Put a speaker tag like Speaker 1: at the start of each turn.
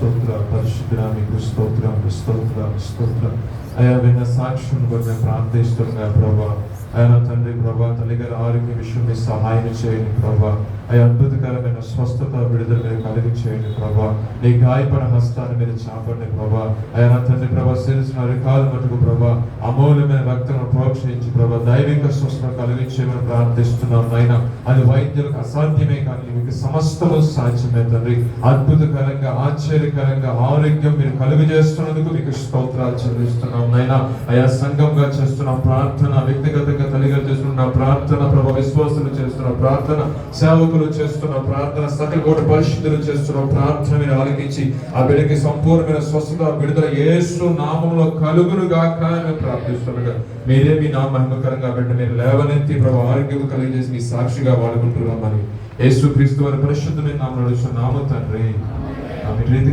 Speaker 1: స్తోత్ర, పరిశుద్ధ మీకు స్తోత్రం, స్తోత్రం, స్తోత్రం. అయ్యా విన్న సాక్ష్యం కూడా మేము ప్రార్థిస్తున్నాం ప్రభా. ఆయన తండ్రి ప్రభా, తల్లిగారి ఆరోగ్య విషయం మీ సహాయం చేయండి ప్రభా. అయ్యా అద్భుతకరమైన స్వస్థత విడుదల మీరు కలిగి చేయండి ప్రభా. నీ గాయపడ హస్తాన్ని మీరు చాపండి ప్రభా. అయ్యా తండ్రి ప్రభా, శిరస్సున రికాలు మటుకు ప్రభా అమూల్యమైన రక్తను ప్రోక్షించి ప్రభా దైవిక స్వస్థత కలిగించేమని ప్రార్థిస్తున్నాం నాయన. అది వైద్యులకు అసాధ్యమే కానీ మీకు సమస్తము సాధ్యమే తండ్రి. అద్భుతకరంగా ఆశ్చర్యకరంగా ఆరోగ్యం మీరు కలుగు చేస్తున్నందుకు మీకు స్తోత్రాలు చెల్లిస్తున్నాం నాయన. అయా సంఘంగా చేస్తున్న ప్రార్థన, వ్యక్తిగతంగా తల్లిగా చేస్తున్న ప్రార్థన ప్రభా, విశ్వాసులు చేస్తున్న ప్రార్థన, సేవకులు చేస్తున్న ప్రార్థన, సకల పరిశుద్ధులు చేస్తున్న ప్రార్థన మీరు ఆలకించి ఆ బిడ్డకి సంపూర్ణమైన స్వస్థత విడుదల యేసు నామములో కలుగును గాక అని ప్రార్థిస్తుండగా మీరే మీ నామ మహిమకరంగా బిడ్డ మీరు లేవనెత్తి ప్రభా ఆరోగ్యం కలిగజేసి మీ సాక్షిగా వాడుకుంటున్నామని యేసు క్రీస్తు వారి పరిశుద్ధమైన నామములో నడుచున్నాము తండ్రి. ఆమె రీతిగా